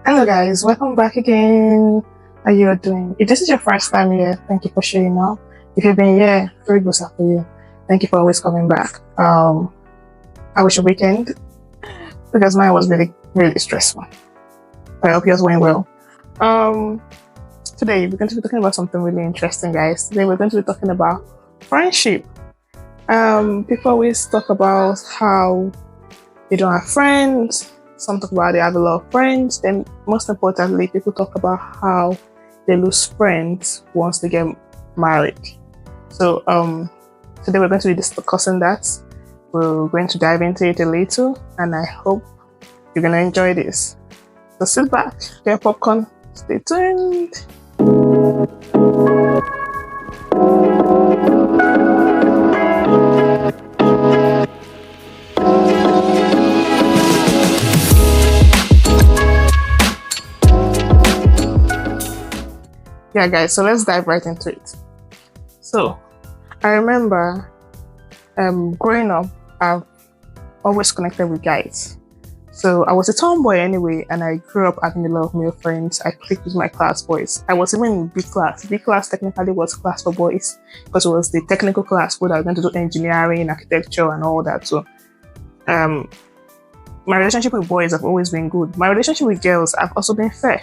Hello guys, welcome back again. How you doing? If this is your first time here, thank you for showing up. If you've been here, very good stuff for you. Thank you for always coming back. How was your weekend? Because mine was really stressful. I hope yours went well. Um, Today we're going to be talking about something really interesting, guys. Today we're going to be talking about friendship. People always talk about how they don't have friends. Some talk about they have a lot of friends. Then, most importantly, people talk about how they lose friends once they get married. So, today we're going to be discussing that. We're going to dive into it a little, and I hope you're going to enjoy this. So, sit back, get your popcorn, stay tuned. Yeah, guys, so let's dive right into it. So, I remember growing up, I've always connected with guys. So, I was a tomboy anyway, and I grew up having a lot of male friends. I clicked with my class boys. I was even in B class. B class technically was class for boys because it was the technical class where I was going to do engineering, architecture, and all that. So, um, my relationship with boys have always been good. My relationship with girls have also been fair.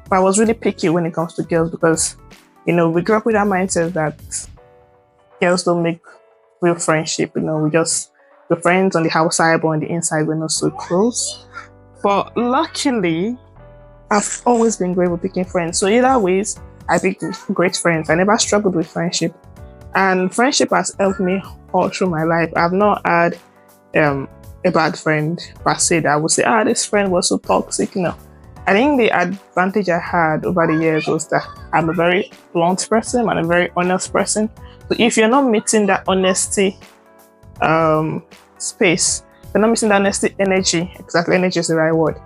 But I was really picky when it comes to girls because, we grew up with that mindset that girls don't make real friendship. We're friends on the outside, but on the inside, we're not so close. But luckily, I've always been great with picking friends. So either ways, I picked great friends. I never struggled with friendship. And friendship has helped me all through my life. I've not had a bad friend per se that I would say, this friend was so toxic. I think the advantage I had over the years was that I'm a very blunt person and a very honest person. So if you're not meeting that honesty space, you're not missing that honesty energy. Exactly, energy is the right word.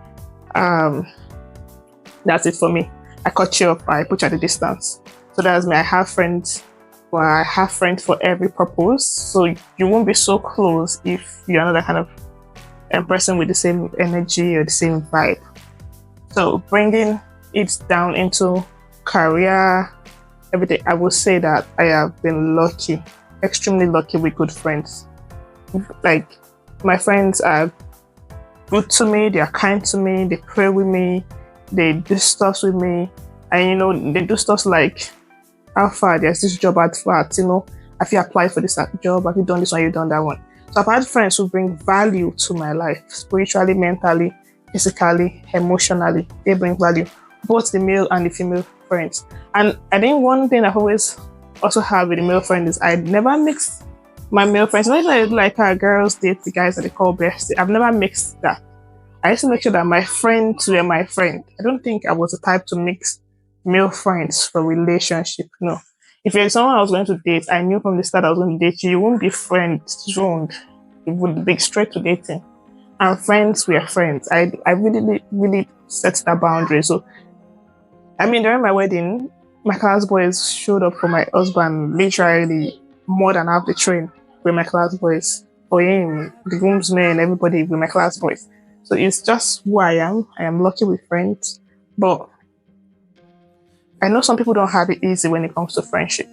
That's it for me. I cut you up. I put you at a distance. So that's me. I have friends. Well, I have friends for every purpose. So you won't be so close if you're not that kind of person with the same energy or the same vibe. So bringing it down into career, everything, I would say that I have been lucky, extremely lucky with good friends. Like, my friends are good to me, they are kind to me, they pray with me, they do stuff with me, and they do stuff like, how far there's this job advert, have you applied for this job, have you done this one, have you done that one? So I've had friends who bring value to my life, spiritually, mentally, physically, emotionally. They bring value, both the male and the female friends. And I think one thing I've always also had with the male friend is I never mix my male friends. Not like our girls date the guys that they call bestie. I've never mixed that. I used to make sure that my friends were my friend. I don't think I was the type to mix male friends for relationship. No. If you're someone I was going to date, I knew from the start I was going to date you. You won't be friends zoned. It would be straight to dating. And friends were friends. I really, really set that boundary. So, during my wedding, my class boys showed up for my husband literally more than half the train with my class boys. For him, the groomsmen, everybody with my class boys. So it's just who I am. I am lucky with friends. But I know some people don't have it easy when it comes to friendship.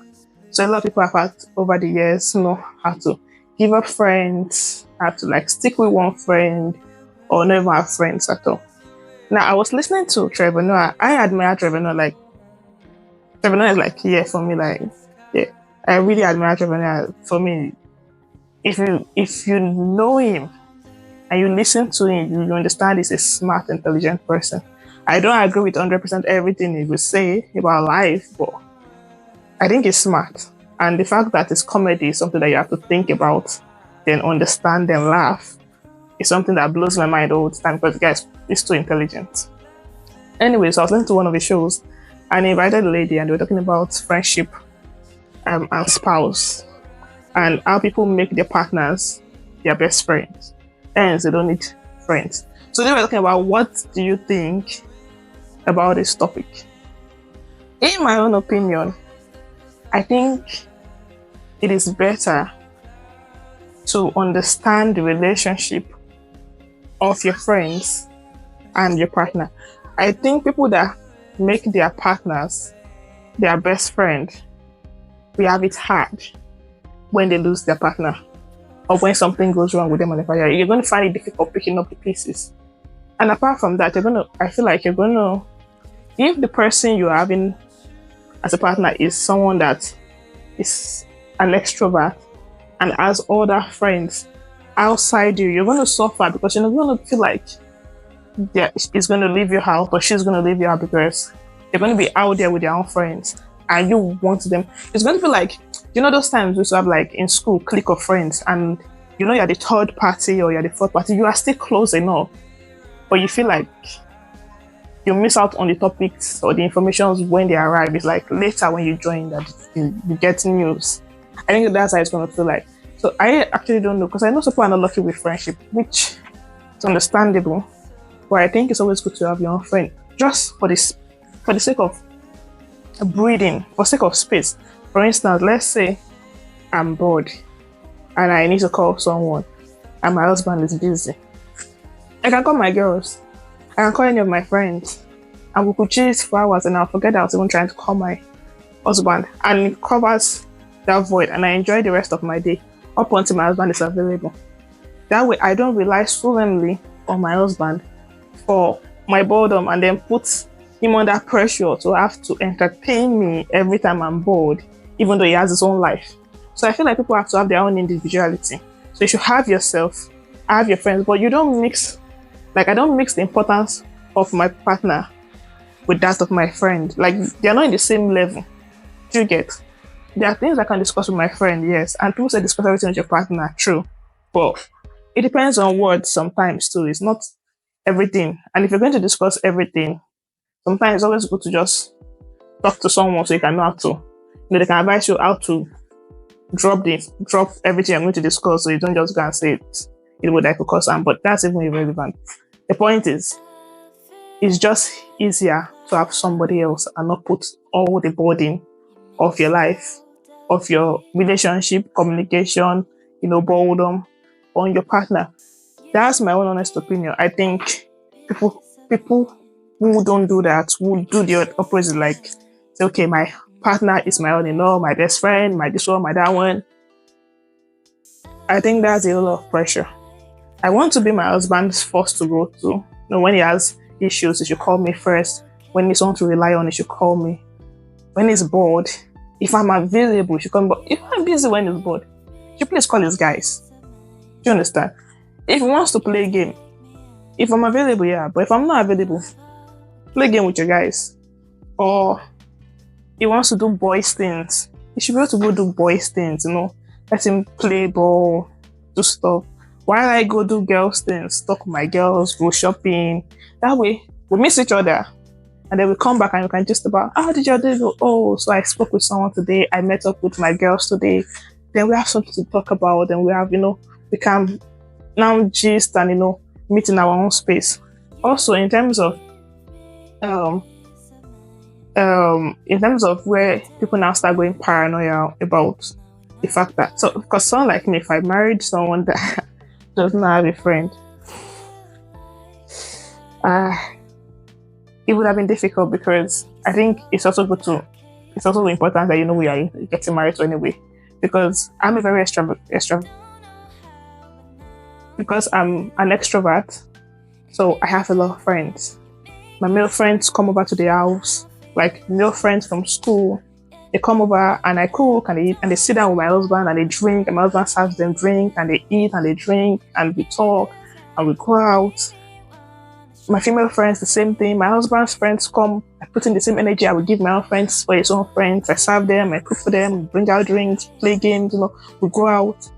So a lot of people have had over the years know how to give up friends, have to stick with one friend, or never have friends at all. Now I was listening to Trevor Noah. I admire Trevor Noah. Trevor Noah is for me. I really admire Trevor Noah. For me, if you know him and you listen to him, you understand he's a smart, intelligent person. I don't agree with 100% everything he will say about life, but I think he's smart. And the fact that his comedy is something that you have to think about, then understand, then laugh, is something that blows my mind all the time because, guys, he's too intelligent. Anyways, I was listening to one of his shows and he invited a lady and they were talking about friendship and spouse and how people make their partners their best friends. Hence, they don't need friends. So they were talking about what do you think about this topic? In my own opinion, I think it is better to understand the relationship of your friends and your partner. I think people that make their partners their best friend, we have it hard when they lose their partner or when something goes wrong with them on the fire. You're going to find it difficult picking up the pieces. And apart from that, I feel like you're going to, if the person you're having as a partner is someone that is an extrovert and has other friends outside you, you're going to suffer because you're not going to feel like he's going to leave your house or she's going to leave your house because they're going to be out there with their own friends and you want them. It's going to be like, those times we used to have like in school, clique of friends, and you're the third party or you're the fourth party, you are still close enough, but you feel like you miss out on the topics or the informations when they arrive. It's like later when you join that you get news. I think that's how it's going to feel like. So I actually don't know, because I know some people are not lucky with friendship, which is understandable. But I think it's always good to have your own friend, just for the sake of breathing, for sake of space. For instance, let's say I'm bored and I need to call someone and my husband is busy. I can call my girls. I can call any of my friends and we could chase for hours and I'll forget that I was even trying to call my husband, and it covers that void and I enjoy the rest of my day up until my husband is available. That way I don't rely solely on my husband for my boredom and then put him under pressure to have to entertain me every time I'm bored, even though he has his own life. So I feel like people have to have their own individuality. So you should have yourself, have your friends, but you don't mix, like I don't mix the importance of my partner with that of my friend. Like they're not in the same level. Do you get? There are things I can discuss with my friend, yes. And people say discuss everything with your partner, true. But it depends on words sometimes too. It's not everything. And if you're going to discuss everything, sometimes it's always good to just talk to someone so you can know how to, they can advise you how to drop everything you're going to discuss so you don't just go and say it would like focus on. But that's even irrelevant. The point is, it's just easier to have somebody else and not put all the burden of your life, of your relationship, communication, boredom on your partner. That's my own honest opinion. I think people who don't do that, who do the opposite, like say, okay, my partner is my all-in-all, my best friend, my this one, my that one. I think that's a lot of pressure. I want to be my husband's first to go to. When he has issues, he should call me first. When he's someone to rely on, he should call me. When he's bored, if I'm available, he should come. But if I'm busy when he's bored, he should please call his guys. Do you understand? If he wants to play a game, if I'm available, yeah. But if I'm not available, play a game with your guys. Or he wants to do boys things, he should be able to go do boys things, Let him play ball, do stuff. While I go do girls things, talk with my girls, go shopping. That way, we miss each other. And then we come back and we can just about, how did your day go? Oh, so I spoke with someone today. I met up with my girls today. Then we have something to talk about. Then we have, we can now gist and, meet in our own space. Also, in terms of where people now start going paranoia about the fact that, so because someone like me, if I married someone that does not have a friend, it would have been difficult, because I think it's also important that we are getting married to anyway, because I'm a very extrovert because I'm an extrovert, so I have a lot of friends. My male friends come over to the house, like male friends from school. They come over and I cook and they eat and they sit down with my husband and they drink, and my husband serves them drink and they eat and they drink and we talk and we go out. My female friends, the same thing. My husband's friends come, I put in the same energy I would give my own friends for his own friends. I serve them, I cook for them, bring out drinks, play games, we go out.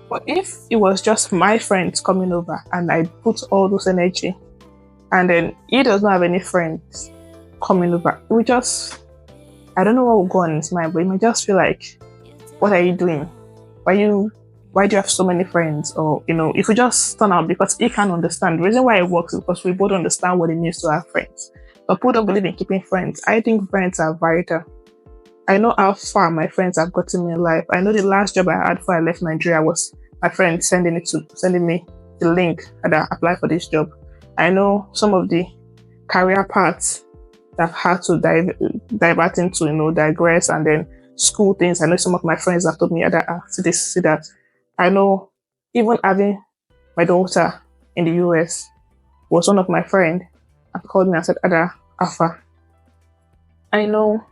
But if it was just my friends coming over and I put all those energy, and then he does not have any friends coming over, we just, I don't know what will go on in his mind, but he might just feel like, what are you doing? Why do you have so many friends? Or, if we just turn out, because he can't understand. The reason why it works is because we both understand what it means to have friends. But people don't believe in keeping friends. I think friends are vital. I know how far my friends have gotten me in life. I know the last job I had before I left Nigeria was my friend sending me the link that I applied for this job. I know some of the career paths that I've had to divert into, digress, and then school things. I know some of my friends have told me that, see this, see that. I know even having my daughter in the US was one of my friends and called me and said, Ada, Alpha. I know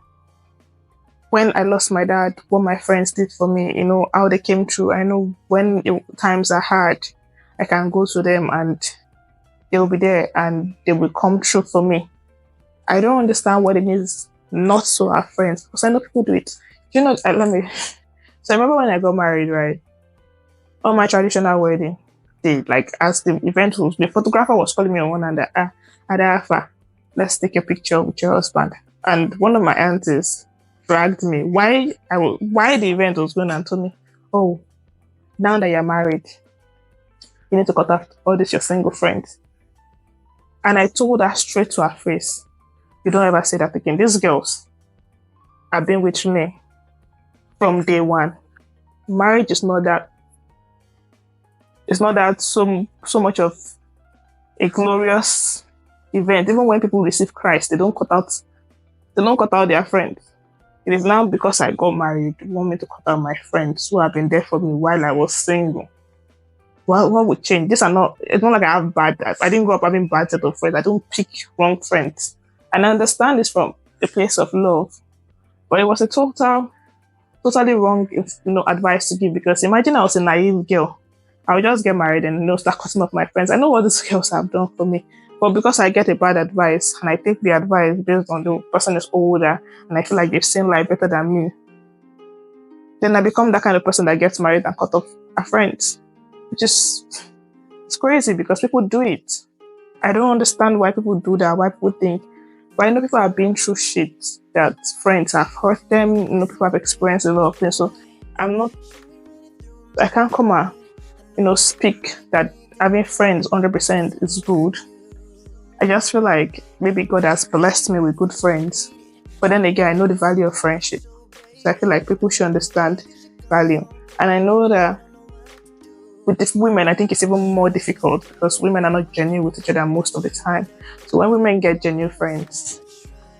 when I lost my dad, what my friends did for me, how they came through. I know when times are hard, I can go to them and they'll be there and they will come through for me. I don't understand what it means not to have friends, because I know people do it. Let me. So I remember when I got married, right? On my traditional wedding day, like as the event was, the photographer was calling me on one hand, Adafa, let's take a picture with your husband. And one of my aunties dragged me. Why the event was going on, and told me, oh, now that you're married, you need to cut off all this your single friends. And I told her straight to her face, you don't ever say that again. These girls have been with me from day one. Marriage is not that. It's not that so much of a glorious event. Even when people receive Christ, they don't cut out their friends. It is now because I got married, you want me to cut out my friends who have been there for me while I was single. What would change? It's not like I didn't grow up having bad set of friends. I don't pick wrong friends. And I understand this from a place of love. But it was a totally wrong advice to give, because imagine I was a naive girl. I would just get married and start cutting off my friends. I know what these girls have done for me. But because I get a bad advice and I take the advice based on the person is older and I feel like they've seen life better than me, then I become that kind of person that gets married and cut off her friends. It's crazy because people do it. I don't understand why people do that, why people think. But I know people have been through shit that friends have hurt them. People have experienced a lot of things. So I can't come out, speak that having friends 100% is good. I just feel like maybe God has blessed me with good friends. But then again, I know the value of friendship. So I feel like people should understand value. And I know that with women, I think it's even more difficult because women are not genuine with each other most of the time. So when women get genuine friends,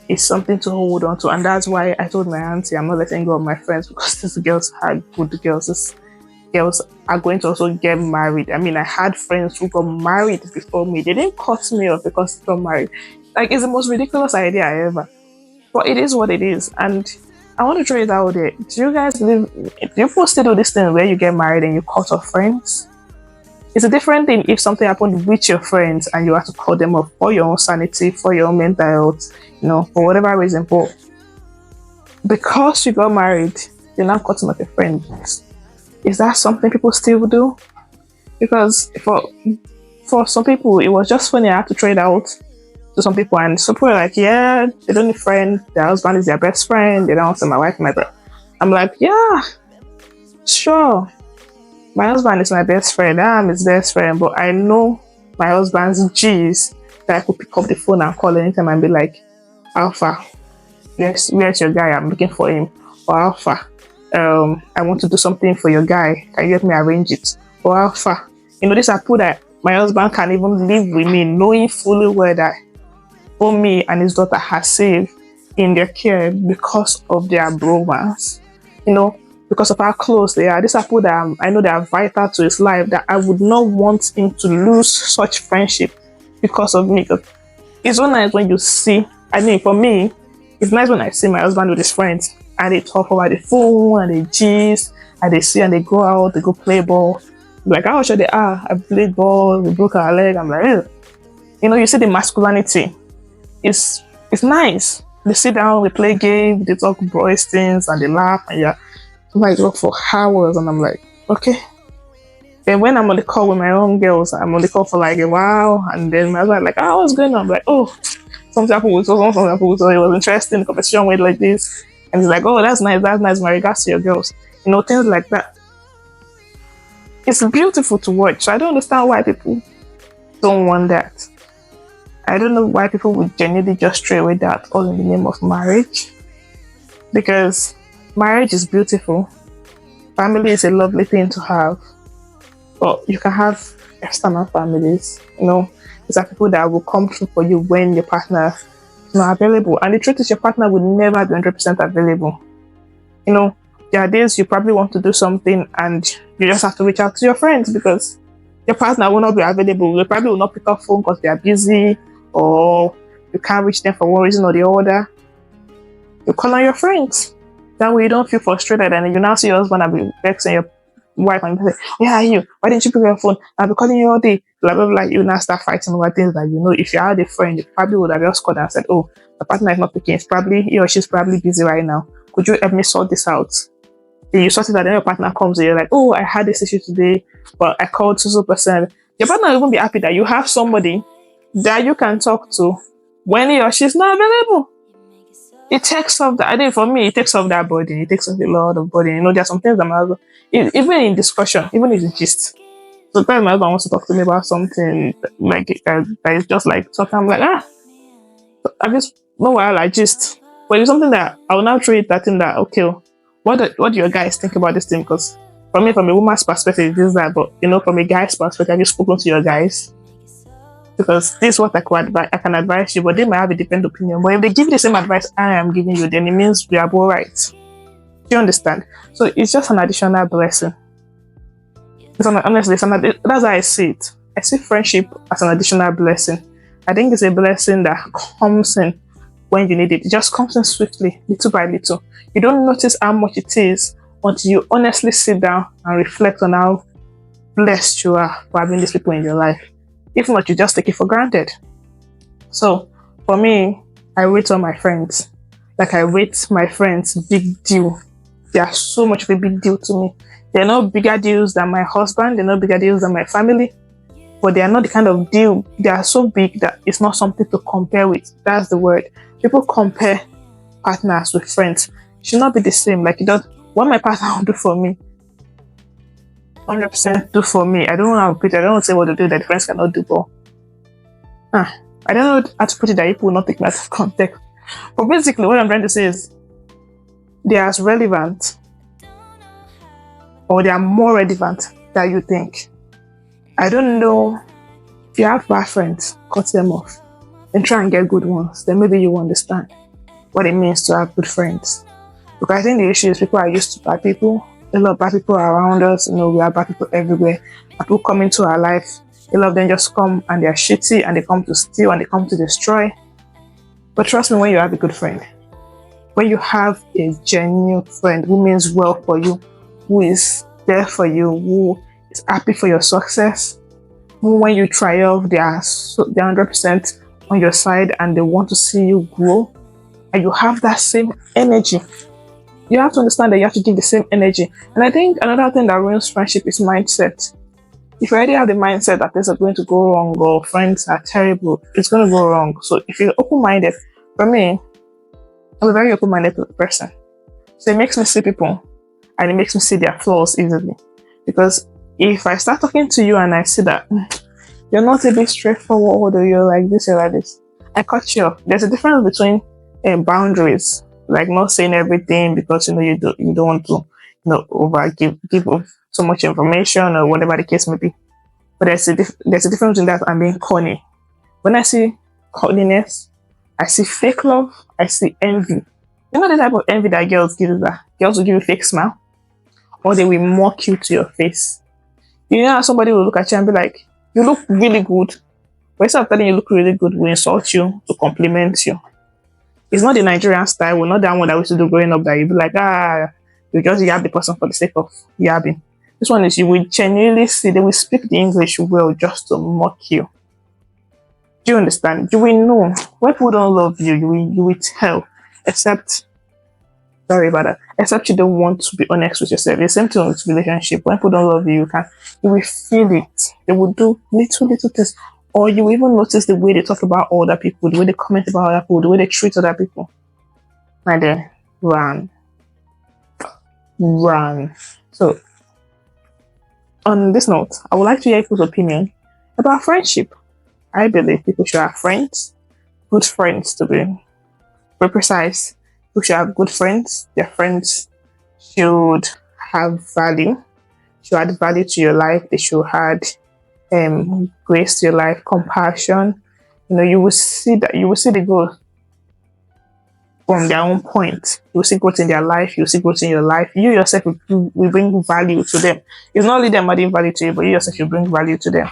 it's something to hold on to. And that's why I told my auntie, I'm not letting go of my friends, because these girls are good girls. These girls are going to also get married. I mean, I had friends who got married before me. They didn't cut me off because they got married. Like, it's the most ridiculous idea ever. But it is what it is. And I want to throw it out there. Do you guys believe, if you still do this thing where you get married and you cut off friends? It's a different thing if something happened with your friends and you have to cut them off for your own sanity, for your own mental health, for whatever reason. But because you got married, you're not cutting off your friends. Is that something people still do? Because for some people, it was just funny. I had to trade out to some people, and some people are like, yeah, they don't need friends. Their husband is their best friend. They don't want to my wife, my brother. I'm like, yeah, sure. My husband is my best friend. I'm his best friend, but I know my husband's G's that I could pick up the phone and call anytime and be like, Alpha, yes, where's your guy? I'm looking for him. Or Alpha, I want to do something for your guy. Can you help me arrange it? Or Alpha, these are people that my husband can even live with me, knowing fully well that both me and his daughter have saved in their care because of their bromance. Because of how close they are. These are people that I know they are vital to his life, that I would not want him to lose such friendship because of me. Because it's so nice when you see, for me, it's nice when I see my husband with his friends and they talk over the phone and they gist and they see and they go out, they go play ball. Like, how sure they are. I played ball, we broke our leg. I'm like, you see the masculinity. It's nice. They sit down, we play games, they talk boys things and they laugh and yeah. I might work for hours and I'm like, okay. Then when I'm on the call with my own girls, I'm on the call for like a while, and then my husband like, what's going on? I'm like, something happened with so it was interesting, the competition went like this. And he's like, that's nice, my regards to your girls. Things like that. It's beautiful to watch. I don't understand why people don't want that. I don't know why people would genuinely just stray away that all in the name of marriage. Because marriage is beautiful. Family is a lovely thing to have. But you can have external families. These are people that will come through for you when your partner is not available. And the truth is, your partner will never be 100% available. You know, there are days you probably want to do something and you just have to reach out to your friends because your partner will not be available. They probably will not pick up phone because they are busy or you can't reach them for one reason or the other. You call on your friends. That way you don't feel frustrated and you now see your husband and be vexing your wife and say, where are you? Why didn't you pick up your phone? I'll be calling you all day. Blah, blah, blah. You now start fighting over things that you know. If you had a friend, you probably would have just called and said, oh, the partner is not picking. It's probably, he or she's probably busy right now. Could you help me sort this out? Then you sort it out, then your partner comes and you're like, oh, I had this issue today, but I called so person. Your partner will even be happy that you have somebody that you can talk to when he or she's not available. It takes off that. I think for me, it takes off that burden. It takes off a lot of burden. You know, there are some things that my husband, even in discussion, even if it's gist. Sometimes my husband wants to talk to me about something like that is just like something. I'm like, I just no while I gist. But it's something that I will now treat that thing that okay, what do your guys think about this thing? Because for me, from a woman's perspective, this is that. But you know, from a guy's perspective, I just spoken to your guys. Because this is what I can advise you, but they might have a different opinion. But if they give you the same advice I am giving you, then it means we are both right. Do you understand? So it's just an additional blessing. Honestly, that's how I see it. I see friendship as an additional blessing. I think it's a blessing that comes in when you need it. It just comes in swiftly, little by little. You don't notice how much it is until you honestly sit down and reflect on how blessed you are for having these people in your life. If not, you just take it for granted. So, for me, I rate all my friends. Like I rate my friends big deal. They are so much of a big deal to me. They're not bigger deals than my husband. They're not bigger deals than my family. But they are not the kind of deal. They are so big that it's not something to compare with. That's the word. People compare partners with friends. It should not be the same. Like, what my partner will do for me, 100% do for me. I don't want to put it. I don't want to say what to do that the friends cannot do, but I don't know how to put it that people will not take me out of context. But basically, what I'm trying to say is they are as relevant or they are more relevant than you think. I don't know if you have bad friends, cut them off and try and get good ones. Then maybe you will understand what it means to have good friends. Because I think the issue is people are used to bad people. A lot of bad people are around us. You know, we have bad people everywhere. People come into our life. A lot of them just come and they're shitty and they come to steal and they come to destroy. But trust me, when you have a good friend, when you have a genuine friend who means well for you, who is there for you, who is happy for your success, who when you triumph, they're 100% on your side and they want to see you grow, and you have that same energy. You have to understand that you have to give the same energy. And I think another thing that ruins friendship is mindset. If you already have the mindset that things are going to go wrong or friends are terrible, it's going to go wrong. So if you're open-minded, for me, I'm a very open-minded person. So it makes me see people and it makes me see their flaws easily. Because if I start talking to you and I see that you're not a bit straightforward or you're like this or like this, I cut you off. There's a difference between boundaries. Like not saying everything because you don't want to give so much information or whatever the case may be. But there's a difference in that and being corny. When I see corniness, I see fake love, I see envy. You know the type of envy that girls give you, that girls will give you a fake smile or they will mock you to your face. You know how somebody will look at you and be like, you look really good. But instead of telling you look really good, we insult you to compliment you. It's not the Nigerian style. We're not that one that we used to do growing up that you'd be like, you just yab the person for the sake of yabbing. This one is you will genuinely see, they will speak the English well just to mock you. Do you understand? You will know. When people don't love you, you will tell. Except you don't want to be honest with yourself. The same thing with relationship. When people don't love you, you will feel it. They will do little things. Or you even notice the way they talk about other people, the way they comment about other people, the way they treat other people. And then run. So, on this note, I would like to hear people's opinion about friendship. I believe people should have friends, good friends to be precise. People should have good friends. Their friends should have value, should add value to your life. They should add grace to your life, compassion. You will see that you will see the growth from their own point. You will see growth in their life. You will see growth in your life. You yourself will bring value to them. It's not only them adding value to you, but you yourself will bring value to them.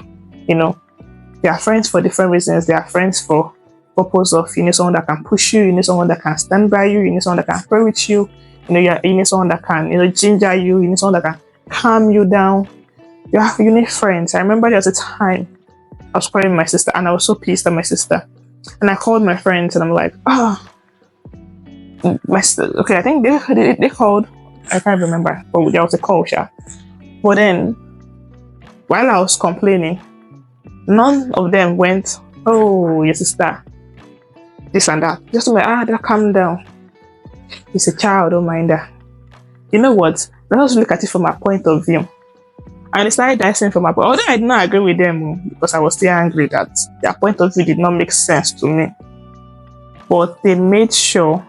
They are friends for different reasons. They are friends for purpose of you need someone that can push you. You need someone that can stand by you. You need someone that can pray with you. You need someone that can ginger you. You need someone that can calm you down. You need friends. I remember there was a time I was calling my sister and I was so pissed at my sister. And I called my friends and I'm like, my sister. Okay, I think they called. I can't remember, but there was a call, sure. But then, while I was complaining, none of them went, "Oh, your sister, this and that." Just like, that calm down. He's a child, don't mind her. You know what? Let us look at it from my point of view. And they started dicing from my point. Although I did not agree with them because I was still angry that their point of view did not make sense to me. But they made sure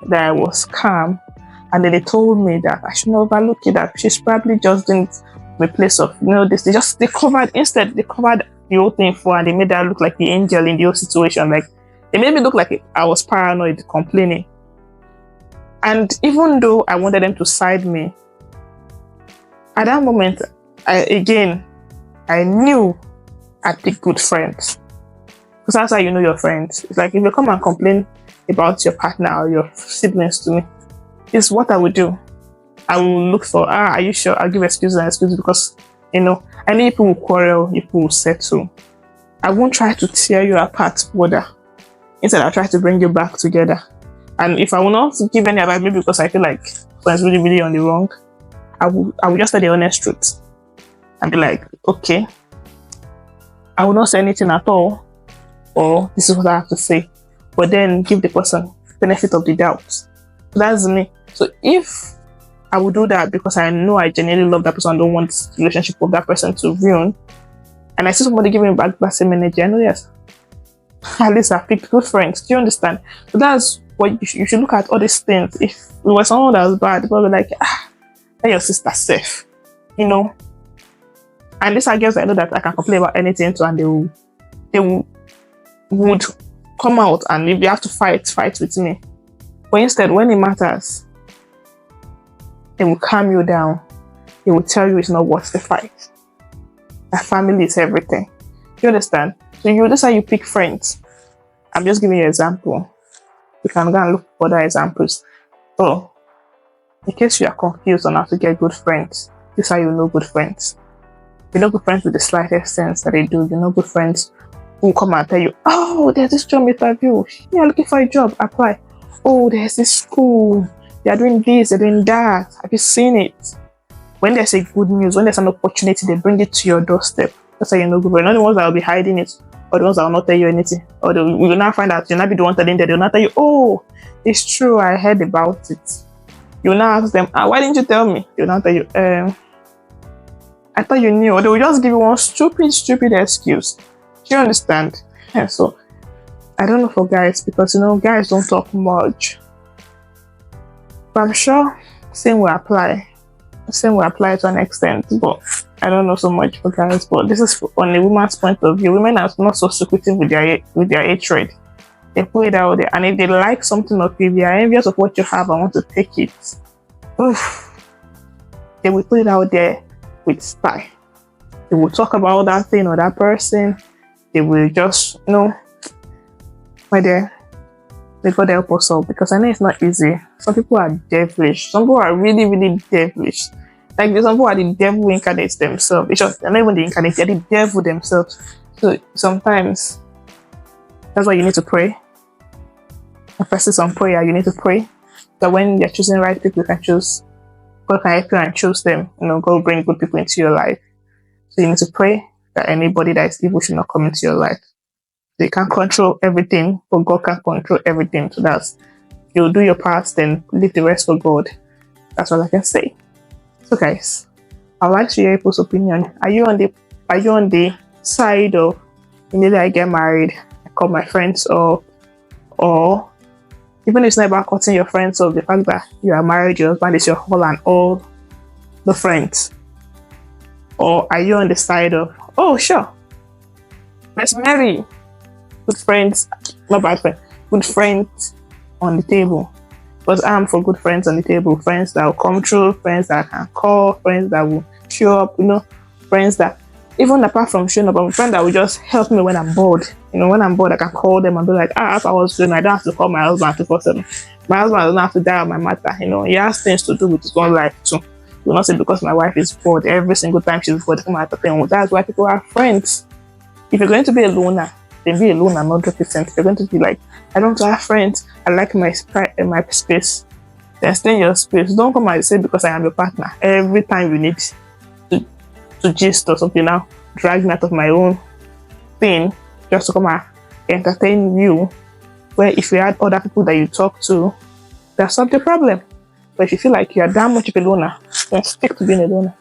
that I was calm, and then they told me that I should not overlook it, that she's probably just in the place of this. They covered the whole thing for, and they made her look like the angel in the whole situation. Like they made me look like I was paranoid, complaining. And even though I wanted them to side me, at that moment, I knew I'd be good friends. Because that's how you know your friends. It's like if you come and complain about your partner or your siblings to me, it's what I would do. I will look for, are you sure? I'll give excuses because, I know people will quarrel, people will settle. I won't try to tear you apart further. Instead, I'll try to bring you back together. And if I will not give any advice, maybe because I feel like someone's really, really on the wrong, I will just tell the honest truth and be like, okay, I will not say anything at all, or this is what I have to say, but then give the person benefit of the doubt. That's me. So if I would do that because I know I genuinely love that person, I don't want the relationship of that person to ruin, and I see somebody giving me back that same energy, I know, yes, at least I picked good friends. Do you understand? So that's what you should look at all these things. If it was someone that was bad, people would be like, let your sister safe, And these are girls I know that I can complain about anything to, and they would come out, and if they have to fight with me. But instead, when it matters, they will calm you down. They will tell you it's not worth the fight. That family is everything. You understand? So that's how you pick friends. I'm just giving you an example. You can go and look for other examples. So, in case you are confused on how to get good friends, this is how you know good friends. You know good friends with the slightest sense that they do. You know good friends who come and tell you, oh, there's this job interview. You're looking for a job, apply. Oh, there's this school. They're doing this, they're doing that. Have you seen it? When there's a good news, when there's an opportunity, they bring it to your doorstep. That's how you know good friends. Not the ones that will be hiding it, or the ones that will not tell you anything. Or you will not find out, you'll not be the one telling them. They'll not tell you, oh, it's true, I heard about it. You'll not ask them, why didn't you tell me? They'll not tell you, I thought you knew. Or they will just give you one stupid excuse. Do you understand? Yeah, so I don't know for guys, because guys don't talk much. But I'm sure same will apply to an extent, but I don't know so much for guys. But this is on a woman's point of view. Women are not so secretive with their hatred. They put it out there, and if they like something of you, they are envious of what you have and want to take it. They will put it out there with style. They will talk about that thing or that person. They will just, my dear, may God help us all, because I know it's not easy. Some people are devilish. Some people are really, really devilish. Like some people are the devil incarnates themselves. They're not even the incarnate, they're the devil themselves. So sometimes that's why you need to pray. Emphasis on prayer. You need to pray that when you're choosing right people, you can choose. God can help you and choose them. God will bring good people into your life. So you need to pray that anybody that is evil should not come into your life. So you can't control everything, but God can control everything. So that's, you'll do your part, then leave the rest for God. That's what I can say. So guys, I'd like to hear people's opinion. Are you on the side of immediately I get married, I call my friends up, or even if it's not about cutting your friends off, the fact that you are married, your husband is your whole and all the friends? Or are you on the side of, oh, sure, let's marry? Good friends, not bad friends, good friends on the table. Because I'm for good friends on the table, friends that will come through, friends that I can call, friends that will show up, friends that, even apart from showing up, I'm a friend that will just help me when I'm bored. When I'm bored, I can call them and be like, if I was doing, I don't have to call my husband 24/7. My husband doesn't have to die on my matter. He has things to do with his own life too. You will not say because my wife is bored every single time she's bored. That's why people are friends. If you're going to be a loner, then be a loner 100%. If you're going to be like, I don't have friends, I like my space, then stay in your space. Don't come and say because I am your partner. Every time you need to gist or something, now drag me out of my own thing just to come and entertain you. Where if you had other people that you talk to, that's not the problem. But if you feel like you are that much of a loner, then stick to being a loner.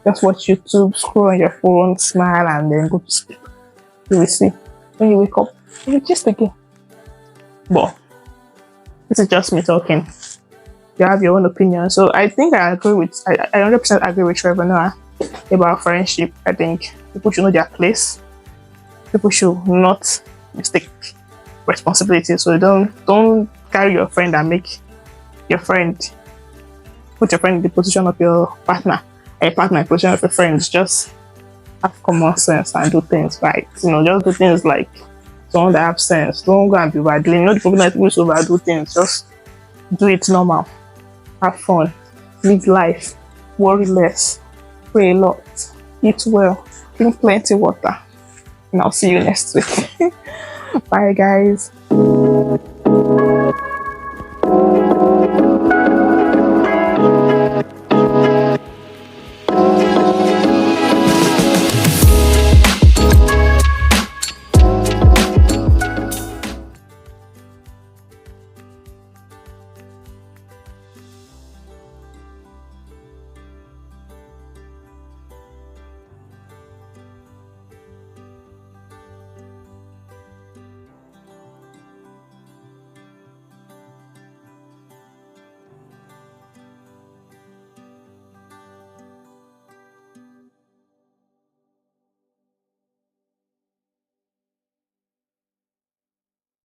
Just watch YouTube, scroll on your phone, smile, and then go to sleep. You will see. When you wake up, you just again. But this is just me talking. You have your own opinion. So I think I 100% agree with Trevor Noah about friendship. I think people should know their place. People should not mistake responsibility. So don't carry your friend and make your friend, put your friend in the position of your partner, and your partner in the position of your friends. Just have common sense and do things right. Just do things like someone that have sense. Don't go and be battling. The problem that people overdo things. Just do it normal. Have fun. Live life. Worry less. Pray a lot. Eat well. Drink plenty water. And I'll see you next week. Bye, guys.